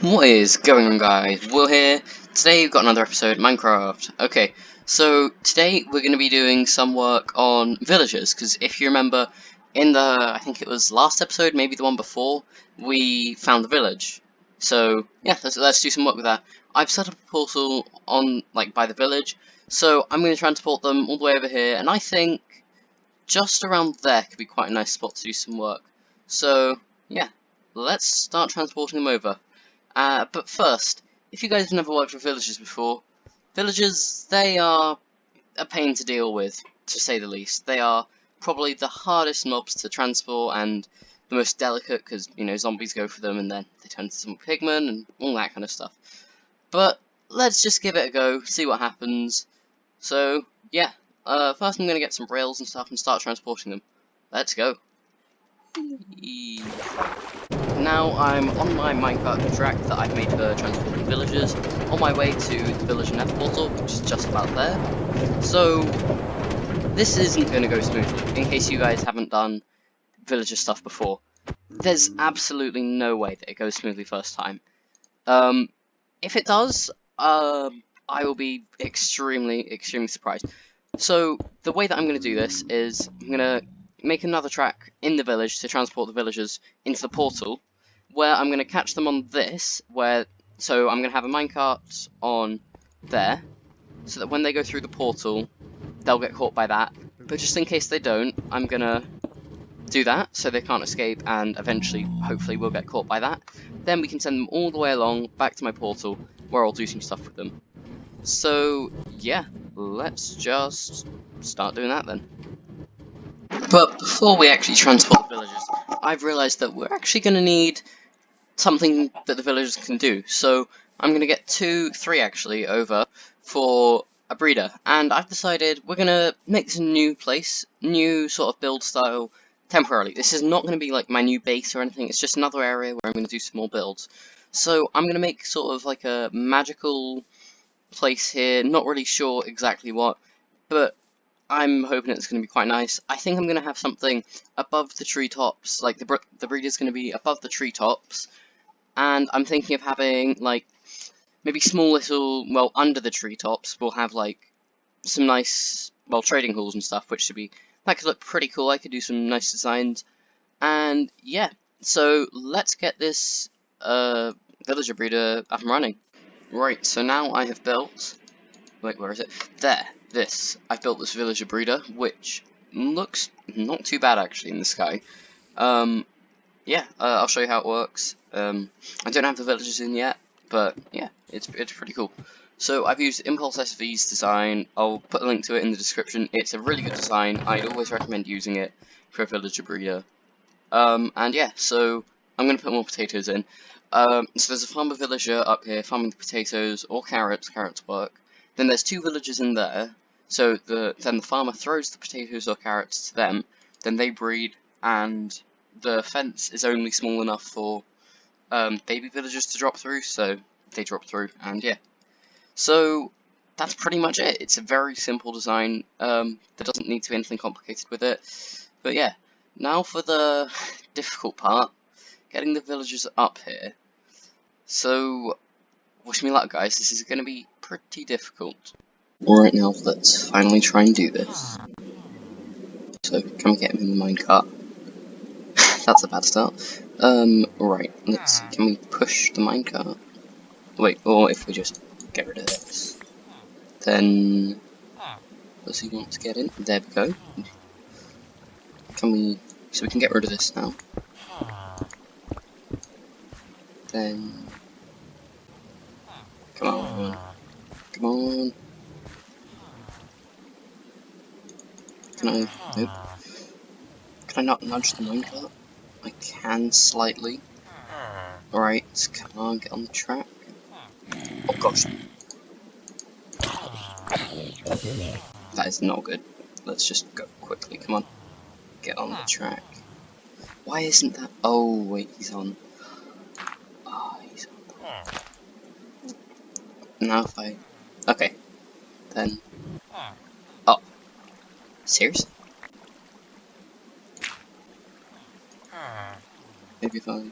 What is going on, guys? Will here. Today we've got another episode of Minecraft. Okay, so today we're going to be doing some work on villagers, because if you remember, in the, I think it was last episode, maybe the one before, we found the village. So, yeah, let's do some work with that. I've set up a portal on, by the village, so I'm going to transport them all the way over here, and I think just around there could be quite a nice spot to do some work. So, yeah, let's start transporting them over. But first, if you guys have never worked with villagers before, villagers, they are a pain to deal with, to say the least. They are probably the hardest mobs to transport and the most delicate because, you know, zombies go for them and then they turn into some pigmen and all that kind of stuff. But let's just give it a go, see what happens. So, yeah, first I'm going to get some rails and stuff and start transporting them. Let's go. Now I'm on my minecart track that I've made for transporting villagers, on my way to the villager nether portal, which is just about there. So, this isn't going to go smoothly, in case you guys haven't done villager stuff before. There's absolutely no way that it goes smoothly first time. If it does, I will be extremely surprised. So, the way that I'm going to do this is, I'm going to make another track in the village to transport the villagers into the portal, where I'm going to catch them on this, so I'm going to have a minecart on there, so that when they go through the portal, they'll get caught by that. But just in case they don't, I'm going to do that, so they can't escape, and eventually, hopefully, we'll get caught by that. Then we can send them all the way along, back to my portal, where I'll do some stuff with them. So, yeah, let's just start doing that then. But before we actually transport the villagers, I've realised that we're actually going to need something that the villagers can do. So I'm going to get three actually over for a breeder. And I've decided we're going to make this a new place, new sort of build style temporarily. This is not going to be like my new base or anything, it's just another area where I'm going to do small builds. So I'm going to make sort of like a magical place here, not really sure exactly what, but I'm hoping it's going to be quite nice. I think I'm going to have something above the treetops, like the breeder's going to be above the treetops, and I'm thinking of having, like, maybe small little, well, under the treetops, we'll have, like, some nice, well, trading halls and stuff, which that could look pretty cool. I could do some nice designs, and yeah, so let's get this, villager breeder up and running. Right, so now I have built, wait, where is it? There, I've built this villager breeder, which looks not too bad actually in the sky. Yeah, I'll show you how it works. I don't have the villagers in yet, but yeah, it's pretty cool. So I've used Impulse SV's design. I'll put a link to it in the description. It's a really good design. I'd always recommend using it for a villager breeder. And yeah, so I'm going to put more potatoes in. So there's a farmer villager up here farming the potatoes or carrots. Carrots work. Then there's two villagers in there. So then the farmer throws the potatoes or carrots to them. Then they breed, and the fence is only small enough for baby villagers to drop through. So they drop through, and yeah. So that's pretty much it. It's a very simple design. There doesn't need to be anything complicated with it. But yeah. Now for the difficult part, getting the villagers up here. So, wish me luck, guys, this is going to be pretty difficult. Alright, now let's finally try and do this. So, can we get him in the minecart? That's a bad start. Right, can we push the minecart? Wait, or if we just get rid of this. Then, does he want to get in? There we go. So we can get rid of this now. Then, come on. Come on. Nope. Can I not nudge the minecart? I can slightly. Alright, come on, get on the track. Oh gosh. That is not good. Let's just go quickly, come on. Get on the track. Why isn't that? Oh, wait, he's on. Oh, he's on. Now if I... Okay. Then... Oh. Seriously? Maybe if I...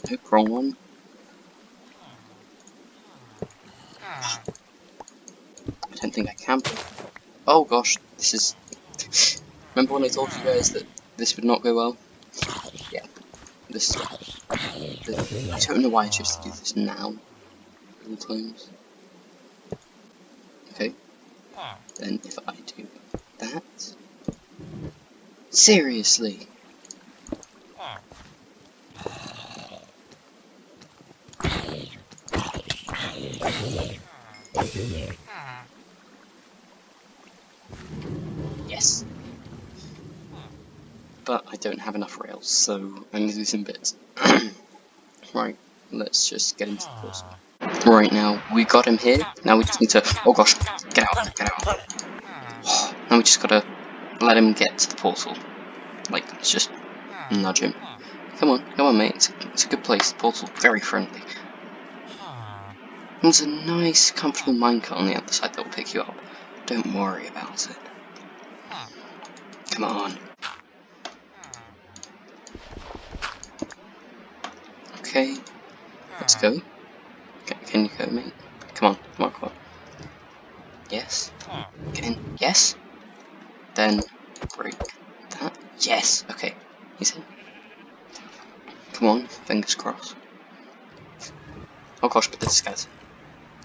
Nope, wrong one. I don't think I can. Oh gosh, this is... Remember when I told you guys that this would not go well? Yeah, this is... I don't know why I chose to do this now. At all times. Okay. Then if I do that... Seriously? Yes. But I don't have enough rails, so I'm going to do some bits. Right, let's just get into the course. Right now, we got him here. Now we just need to... Oh gosh, get out, get out. Now we just gotta let him get to the portal. Like, let's just nudge him. Come on mate, it's a good place, the portal, very friendly. There's a nice, comfortable minecart on the other side that will pick you up. Don't worry about it. Come on. Okay, let's go. Can you go, mate? Come on. Yes. Get in. Yes. Then break that. Yes. Okay. He's in. Come on. Fingers crossed. Oh gosh, but this guy's.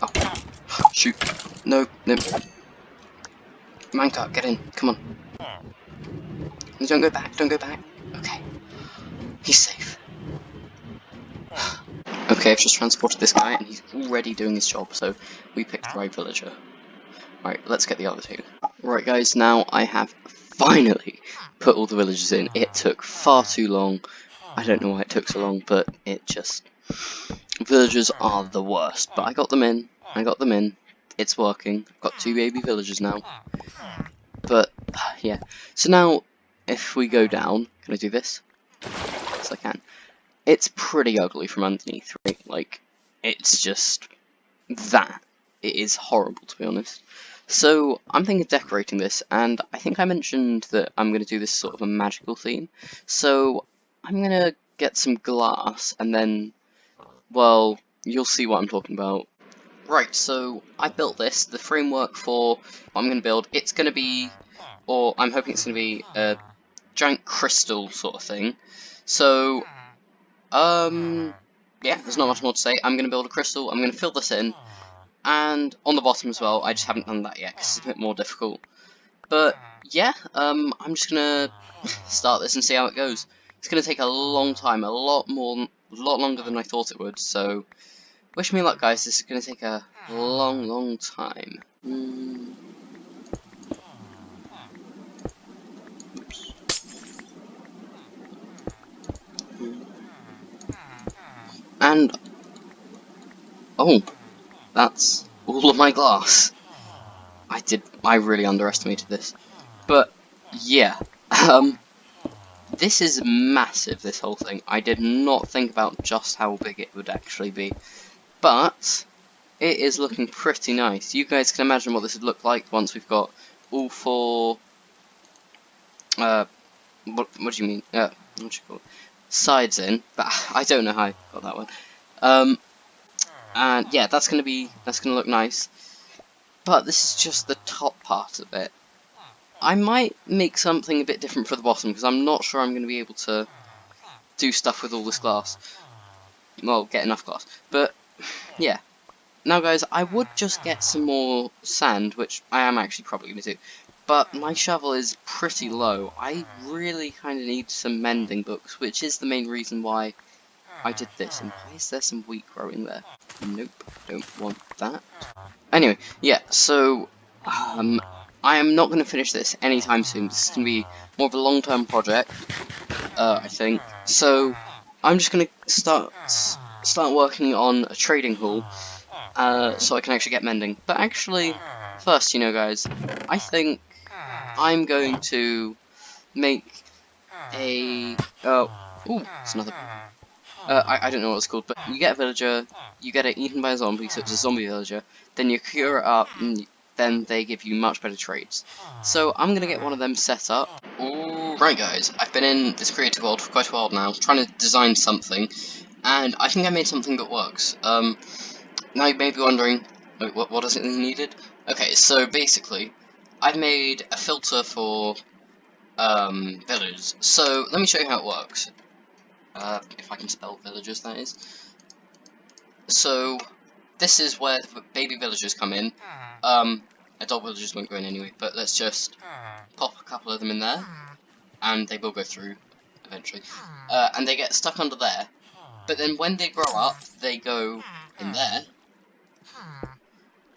Oh. Shoot. No. Minecart, get in. Come on. Don't go back. Okay. He's safe. Okay, I've just transported this guy and he's already doing his job, so we picked the right villager. Right, let's get the other two. Right guys, now I have finally put all the villagers in. It took far too long. I don't know why it took so long, but it just... Villagers are the worst, but I got them in. It's working. I've got 2 baby villagers now. But, yeah. So now, if we go down, can I do this? Yes, I can. It's pretty ugly from underneath, right? Like, it's just that. It is horrible, to be honest. So, I'm thinking of decorating this, and I think I mentioned that I'm going to do this sort of a magical theme. So, I'm going to get some glass, and then, well, you'll see what I'm talking about. Right, so I built this, the framework for what I'm going to build. It's going to be, or I'm hoping it's going to be, a giant crystal sort of thing. So, yeah, there's not much more to say. I'm going to build a crystal, I'm going to fill this in, and on the bottom as well. I just haven't done that yet, because it's a bit more difficult. But, yeah, I'm just going to start this and see how it goes. It's going to take a long time, a lot longer than I thought it would, so wish me luck, guys. This is going to take a long time. Oops. And, oh, that's all of my glass. I really underestimated this. But, yeah, this is massive, this whole thing. I did not think about just how big it would actually be. But, it is looking pretty nice. You guys can imagine what this would look like once we've got all 4, what do you mean? What do you call it? Sides in, but I don't know how I got that one. And yeah, that's gonna look nice. But this is just the top part of it. I might make something a bit different for the bottom, because I'm not sure I'm gonna be able to do stuff with all this glass. Well, get enough glass. But yeah. Now guys, I would just get some more sand, which I am actually probably gonna do. But my shovel is pretty low. I really kind of need some mending books, which is the main reason why I did this. And why is there some wheat growing there? Nope, don't want that. Anyway, yeah, so I am not going to finish this anytime soon. This is going to be more of a long-term project, I think. So I'm just going to start working on a trading hall, so I can actually get mending. But actually, first, you know, guys, I think I'm going to make a... ooh, it's another... I don't know what it's called, but you get a villager, you get it eaten by a zombie, so it's a zombie villager, then you cure it up, and then they give you much better trades. So I'm going to get one of them set up. Right guys, I've been in this creative world for quite a while now, trying to design something, and I think I made something that works. Now you may be wondering, Wait, what is it needed? Okay, so basically, I've made a filter for villagers. So let me show you how it works. If I can spell villagers, that is. So this is where the baby villagers come in. Adult villagers won't go in anyway, but let's just pop a couple of them in there, and they will go through eventually. And they get stuck under there. But then when they grow up, they go in there,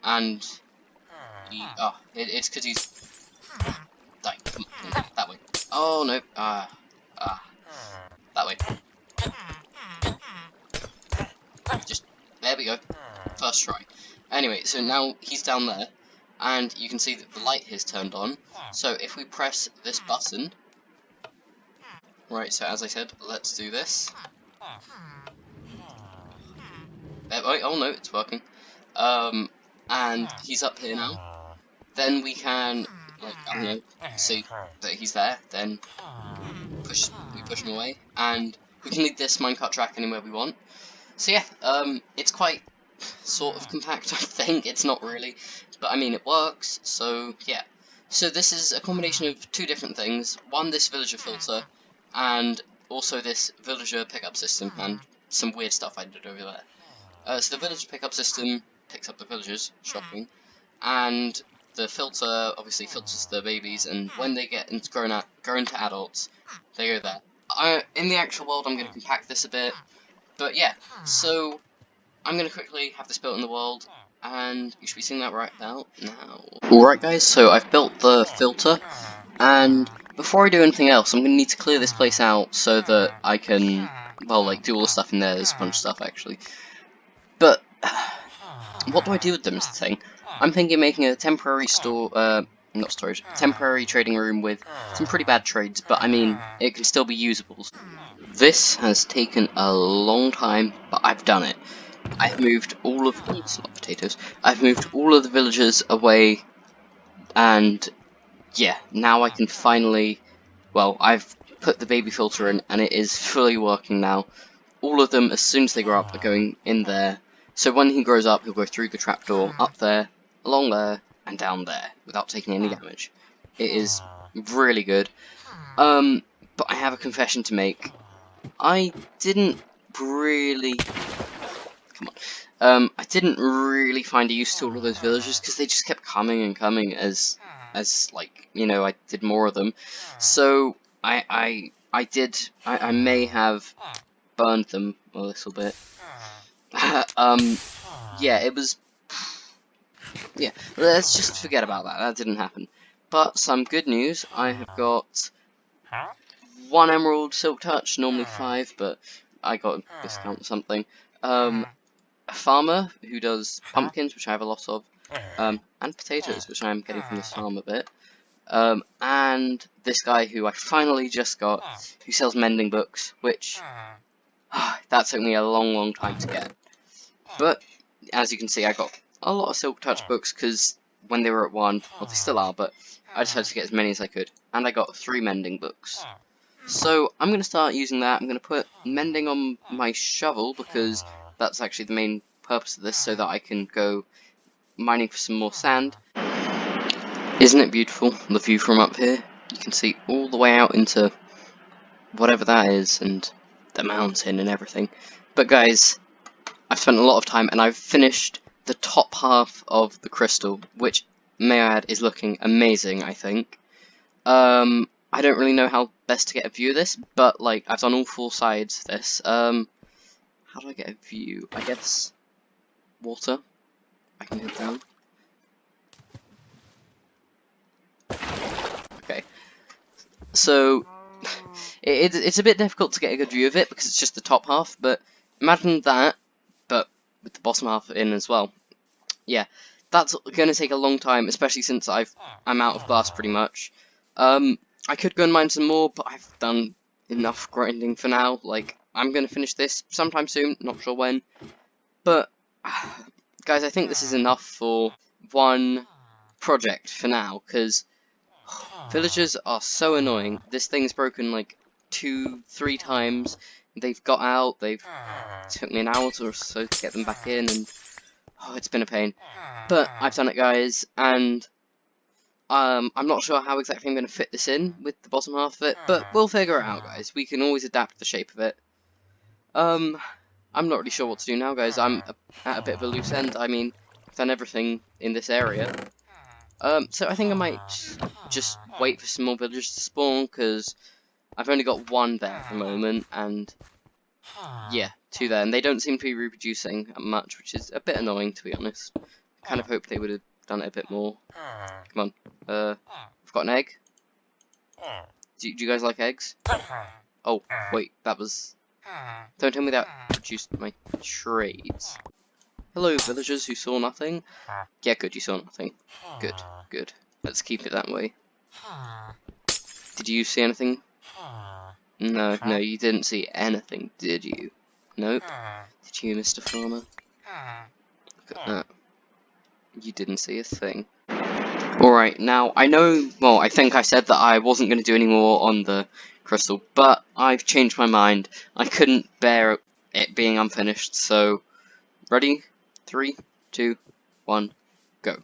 and it's because he's like that way. Oh no, that way. Just there we go. First try. Anyway, so now he's down there, and you can see that the light has turned on. So if we press this button, right? So as I said, let's do this. Oh no, it's working. And he's up here now. Then we can, like, I don't know, see that he's there. Then we push him away, and we can lead this minecart track anywhere we want. So yeah, it's quite sort of compact, I think. It's not really, but I mean it works, so yeah. So this is a combination of two different things. One, this villager filter, and also this villager pickup system, and some weird stuff I did over there. So the villager pickup system picks up the villagers, shocking, and the filter obviously filters the babies, and when they get grown into adults, they go there. In the actual world, I'm going to compact this a bit, but yeah, so I'm going to quickly have this built in the world, and you should be seeing that right about now. Alright guys, so I've built the filter, and before I do anything else, I'm going to need to clear this place out so that I can, well, like, do all the stuff in there. There's a bunch of stuff, actually. But, what do I do with them is the thing. I'm thinking of making a temporary not storage, temporary trading room with some pretty bad trades, but I mean, it can still be usable. This has taken a long time, but I've done it. I've moved all of it's not potatoes. I've moved all of the villagers away, and yeah, now I can finally. Well, I've put the baby filter in, and it is fully working now. All of them, as soon as they grow up, are going in there. So when he grows up, he'll go through the trapdoor, up there, along there, and down there, without taking any damage. It is really good. But I have a confession to make. I didn't really. Come on. I didn't really find a use to all of those villagers because they just kept coming and coming as like, you know, I did more of them. So I may have burned them a little bit. Yeah, it was. Yeah, let's just forget about that. That didn't happen. But some good news. I have got 1 emerald silk touch, normally 5, but I got a discount or something. A farmer who does pumpkins, which I have a lot of, and potatoes, which I'm getting from this farm a bit. And this guy who I finally just got, who sells mending books, which that took me a long time to get. But as you can see, I got a lot of silk touch books because when they were at 1, well, they still are, but I decided to get as many as I could, and I got 3 mending books. So I'm going to start using that. I'm going to put mending on my shovel because that's actually the main purpose of this, so that I can go mining for some more sand. Isn't it beautiful, the view from up here? You can see all the way out into whatever that is, and the mountain and everything. But guys, I've spent a lot of time, and I've finished the top half of the crystal, which, may I add, is looking amazing, I think. I don't really know how best to get a view of this, but, like, I've done all 4 sides of this. How do I get a view? I guess water. I can go down. Okay. So, it's a bit difficult to get a good view of it because it's just the top half, but imagine that, but with the bottom half in as well. Yeah, that's going to take a long time, especially since I'm out of glass pretty much. I could go and mine some more, but I've done enough grinding for now. Like, I'm going to finish this sometime soon, not sure when. But, guys, I think this is enough for one project for now, because villagers are so annoying. This thing's broken like 2-3 times. They've got out, it took me an hour or so to get them back in, and Oh, it's been a pain. But I've done it, guys, and I'm not sure how exactly I'm going to fit this in with the bottom half of it, but we'll figure it out, guys. We can always adapt the shape of it. I'm not really sure what to do now, guys. I'm at a bit of a loose end. I mean, I've done everything in this area. So I think I might just wait for some more villagers to spawn, because I've only got one there at the moment, and yeah, two there, and they don't seem to be reproducing much, which is a bit annoying, to be honest. I kind of hoped they would have done it a bit more. Come on. I've got an egg. Do you guys like eggs? Oh, wait, that was... Don't tell me that reduced my trades. Hello, villagers who saw nothing. Yeah, good, you saw nothing. Good, good. Let's keep it that way. Did you see anything? No, you didn't see anything, did you? Nope. Did you, Mr. Farmer? Look at that. You didn't see a thing. Alright, now, I know, well, I think I said that I wasn't going to do any more on the crystal, but I've changed my mind. I couldn't bear it being unfinished, so... Ready? 3, 2, 1, go.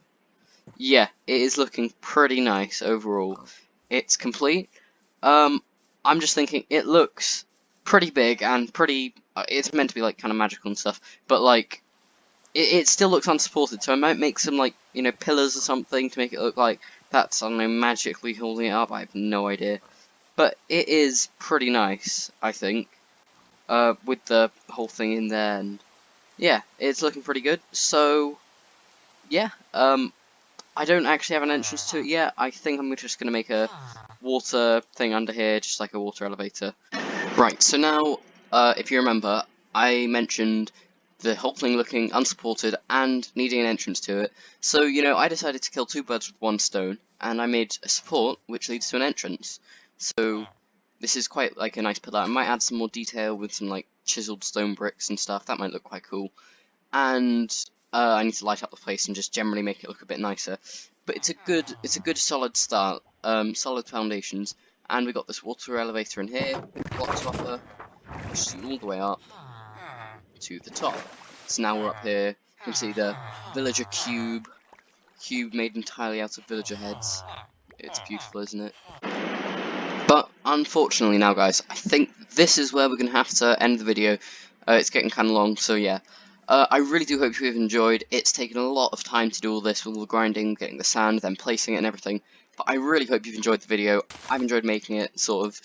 Yeah, it is looking pretty nice overall. It's complete. I'm just thinking, it looks pretty big and pretty... it's meant to be, like, kind of magical and stuff, but, like, it still looks unsupported, so I might make some, like, you know, pillars or something to make it look like that's, I don't know, magically holding it up. I have no idea. But it is pretty nice, I think, with the whole thing in there, and yeah, it's looking pretty good. So, yeah, I don't actually have an entrance to it yet. I think I'm just going to make a water thing under here, just like a water elevator. Right, so now, if you remember, I mentioned the whole thing looking unsupported and needing an entrance to it. So, you know, I decided to kill two birds with one stone, and I made a support, which leads to an entrance. So, this is quite, like, a nice pillar. I might add some more detail with some, like, chiseled stone bricks and stuff. That might look quite cool. And, I need to light up the place and just generally make it look a bit nicer. But it's a good solid start, solid foundations. And we got this water elevator in here, block topper, which is all the way up to the top. So now we're up here. You can see the villager cube made entirely out of villager heads. It's beautiful, isn't it? But unfortunately now, guys, I think this is where we're going to have to end the video. It's getting kind of long, so yeah. I really do hope you've enjoyed. It's taken a lot of time to do all this, with all the grinding, getting the sand, then placing it and everything. But I really hope you've enjoyed the video. I've enjoyed making it, sort of.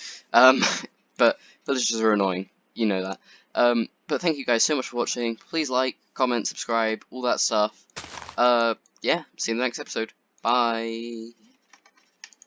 But villagers are annoying. You know that. But thank you guys so much for watching. Please like, comment, subscribe, all that stuff. Yeah, see you in the next episode. Bye.